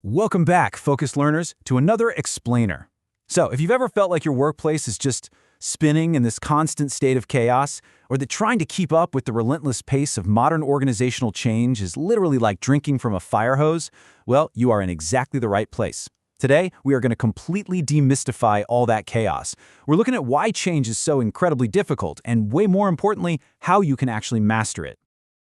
Welcome back, focused learners, to another explainer. So, if you've ever felt like your workplace is just spinning in this constant state of chaos, or that trying to keep up with the relentless pace of modern organizational change is literally like drinking from a fire hose, well, you are in exactly the right place. Today, we are going to completely demystify all that chaos. We're looking at why change is so incredibly difficult, and way more importantly, how you can actually master it.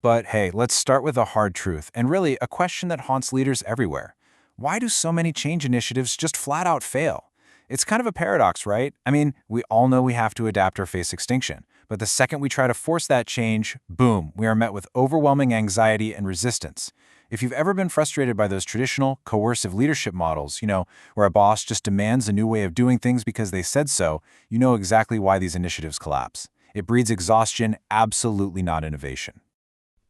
But hey, let's start with a hard truth, and really a question that haunts leaders everywhere. Why do so many change initiatives just flat out fail? It's kind of a paradox, right? I mean, we all know we have to adapt or face extinction, but the second we try to force that change, boom, we are met with overwhelming anxiety and resistance. If you've ever been frustrated by those traditional, coercive leadership models, where a boss just demands a new way of doing things because they said so, you know exactly why these initiatives collapse. It breeds exhaustion, absolutely not innovation.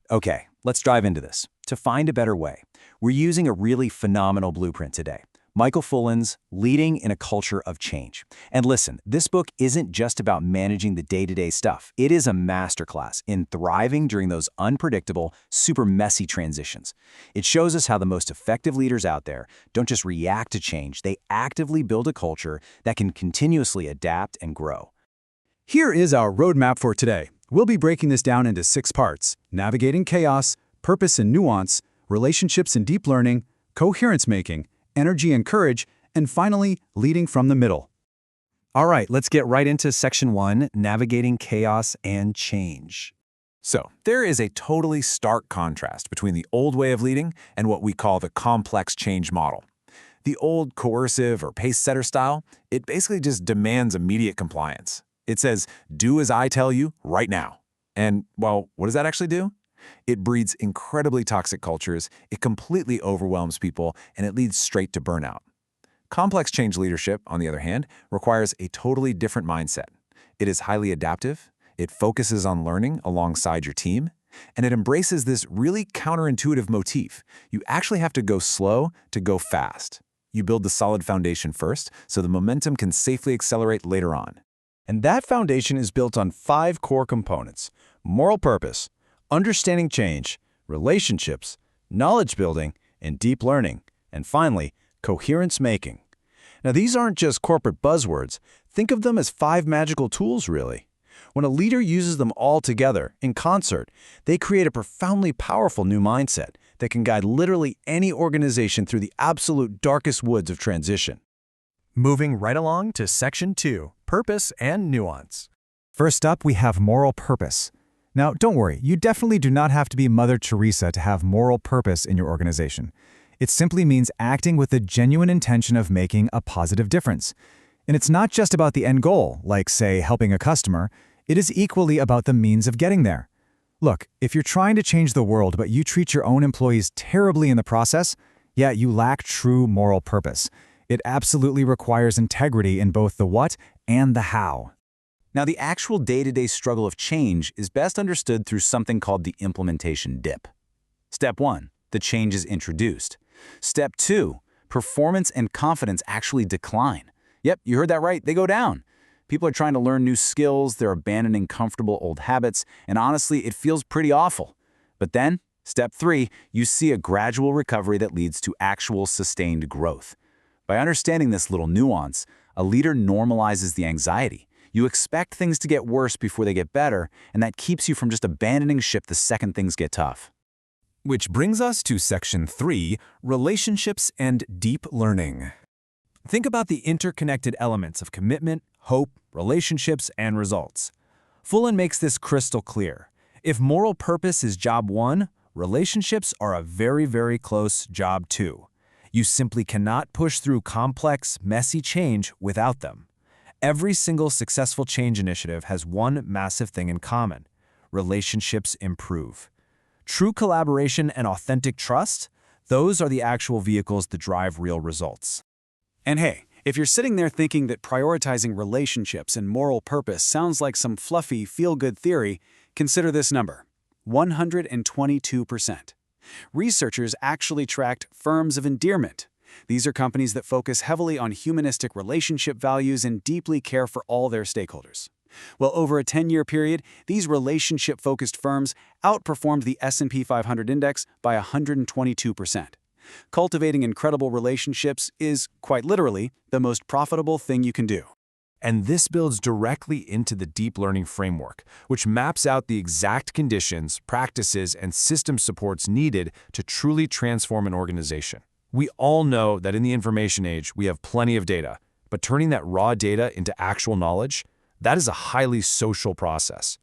Okay, let's dive into this. To find a better way, we're using a really phenomenal blueprint today. Michael Fullan's Leading in a Culture of Change. And listen, this book isn't just about managing the day-to-day stuff. It is a masterclass in thriving during those unpredictable, super messy transitions. It shows us how the most effective leaders out there don't just react to change, they actively build a culture that can continuously adapt and grow. Here is our roadmap for today. We'll be breaking this down into 6 parts: navigating chaos, purpose and nuance, relationships and deep learning, coherence making, energy and courage, and finally, leading from the middle. All right, let's get right into Section 1, Navigating Chaos and Change. So, there is a totally stark contrast between the old way of leading and what we call the complex change model. The old coercive or pace-setter style, it basically just demands immediate compliance. It says, do as I tell you right now. And, well, what does that actually do? It breeds incredibly toxic cultures, it completely overwhelms people, and it leads straight to burnout. Complex change leadership, on the other hand, requires a totally different mindset. It is highly adaptive, it focuses on learning alongside your team, and it embraces this really counterintuitive motif. You actually have to go slow to go fast. You build the solid foundation first, so the momentum can safely accelerate later on. And that foundation is built on 5 core components: moral purpose, understanding change, relationships, knowledge building, and deep learning, and finally, coherence making. Now, these aren't just corporate buzzwords. Think of them as 5 magical tools, really. When a leader uses them all together, in concert, they create a profoundly powerful new mindset that can guide literally any organization through the absolute darkest woods of transition. Moving right along to Section 2, Purpose and Nuance. First up, we have moral purpose. Now, don't worry, you definitely do not have to be Mother Teresa to have moral purpose in your organization. It simply means acting with the genuine intention of making a positive difference. And it's not just about the end goal, like, say, helping a customer. It is equally about the means of getting there. Look, if you're trying to change the world but you treat your own employees terribly in the process, yeah, you lack true moral purpose. It absolutely requires integrity in both the what and the how. Now, the actual day-to-day struggle of change is best understood through something called the implementation dip. Step 1, the change is introduced. Step 2, performance and confidence actually decline. Yep, you heard that right, they go down. People are trying to learn new skills, they're abandoning comfortable old habits, and honestly, it feels pretty awful. But then, step 3, you see a gradual recovery that leads to actual sustained growth. By understanding this little nuance, a leader normalizes the anxiety. You expect things to get worse before they get better, and that keeps you from just abandoning ship the second things get tough. Which brings us to Section 3, Relationships and Deep Learning. Think about the interconnected elements of commitment, hope, relationships, and results. Fullan makes this crystal clear. If moral purpose is job 1, relationships are a very, very close job 2. You simply cannot push through complex, messy change without them. Every single successful change initiative has one massive thing in common: relationships improve. True collaboration and authentic trust, those are the actual vehicles that drive real results. And hey, if you're sitting there thinking that prioritizing relationships and moral purpose sounds like some fluffy, feel-good theory, consider this number: 122%. Researchers actually tracked firms of endearment. These are companies that focus heavily on humanistic relationship values and deeply care for all their stakeholders. Well, over a 10-year period, these relationship-focused firms outperformed the S&P 500 index by 122%. Cultivating incredible relationships is, quite literally, the most profitable thing you can do. And this builds directly into the deep learning framework, which maps out the exact conditions, practices, and system supports needed to truly transform an organization. We all know that in the information age, we have plenty of data, but turning that raw data into actual knowledge, that is a highly social process.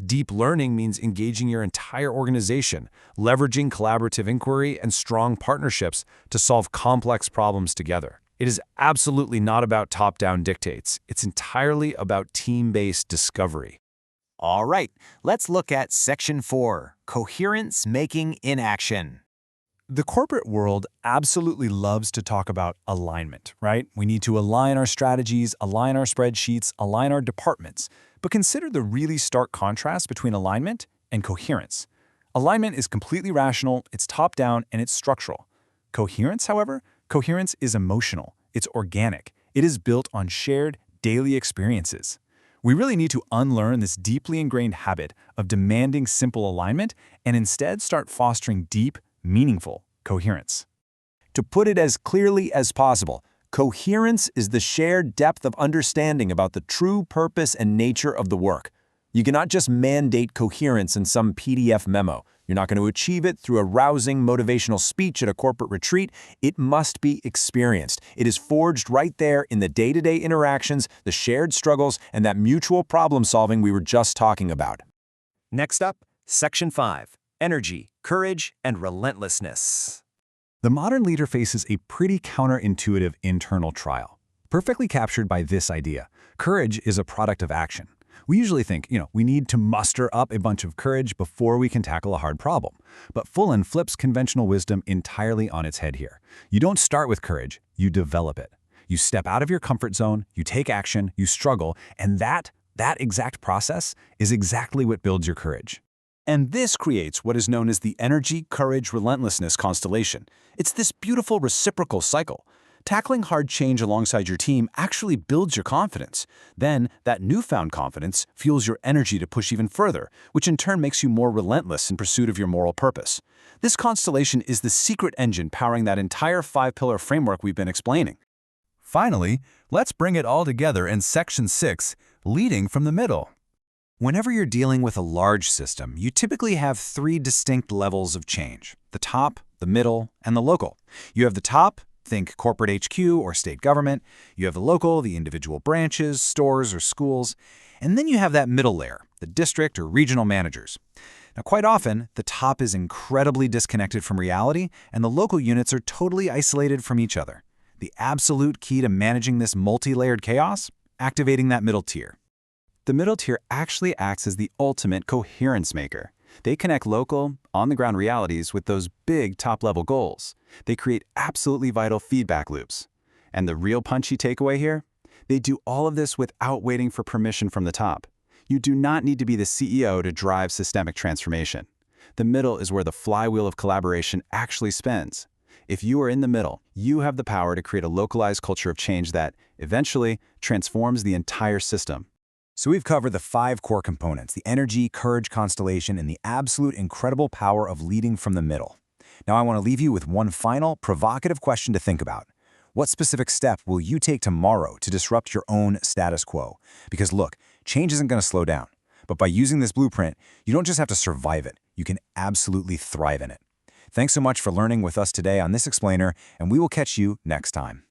Deep learning means engaging your entire organization, leveraging collaborative inquiry and strong partnerships to solve complex problems together. It is absolutely not about top-down dictates. It's entirely about team-based discovery. All right, let's look at Section 4, Coherence Making in Action. The corporate world absolutely loves to talk about alignment, right? We need to align our strategies, align our spreadsheets, align our departments. But consider the really stark contrast between alignment and coherence. Alignment is completely rational, it's top-down, and it's structural. Coherence, however, coherence is emotional, it's organic, it is built on shared, daily experiences. We really need to unlearn this deeply ingrained habit of demanding simple alignment and instead start fostering deep, meaningful coherence. To put it as clearly as possible, coherence is the shared depth of understanding about the true purpose and nature of the work. You cannot just mandate coherence in some PDF memo. You're not going to achieve it through a rousing motivational speech at a corporate retreat. It must be experienced. It is forged right there in the day-to-day interactions, the shared struggles, and that mutual problem-solving we were just talking about. Next up, Section 5, Energy, Courage, and Relentlessness. The modern leader faces a pretty counterintuitive internal trial, perfectly captured by this idea. Courage is a product of action. We usually think, we need to muster up a bunch of courage before we can tackle a hard problem. But Fullan flips conventional wisdom entirely on its head here. You don't start with courage, you develop it. You step out of your comfort zone, you take action, you struggle, and that exact process is exactly what builds your courage. And this creates what is known as the energy, courage, relentlessness constellation. It's this beautiful reciprocal cycle. Tackling hard change alongside your team actually builds your confidence. Then, that newfound confidence fuels your energy to push even further, which in turn makes you more relentless in pursuit of your moral purpose. This constellation is the secret engine powering that entire 5-pillar framework we've been explaining. Finally, let's bring it all together in Section 6, Leading from the Middle. Whenever you're dealing with a large system, you typically have 3 distinct levels of change: the top, the middle, and the local. You have the top, think corporate HQ or state government. You have the local, the individual branches, stores, or schools. And then you have that middle layer, the district or regional managers. Now, quite often, the top is incredibly disconnected from reality, and the local units are totally isolated from each other. The absolute key to managing this multi-layered chaos? Activating that middle tier. The middle tier actually acts as the ultimate coherence maker. They connect local, on-the-ground realities with those big top-level goals. They create absolutely vital feedback loops. And the real punchy takeaway here? They do all of this without waiting for permission from the top. You do not need to be the CEO to drive systemic transformation. The middle is where the flywheel of collaboration actually spins. If you are in the middle, you have the power to create a localized culture of change that, eventually, transforms the entire system. So we've covered the 5 core components: the energy, courage constellation, and the absolute incredible power of leading from the middle. Now I want to leave you with one final, provocative question to think about. What specific step will you take tomorrow to disrupt your own status quo? Because look, change isn't going to slow down. But by using this blueprint, you don't just have to survive it, you can absolutely thrive in it. Thanks so much for learning with us today on This Explainer, and we will catch you next time.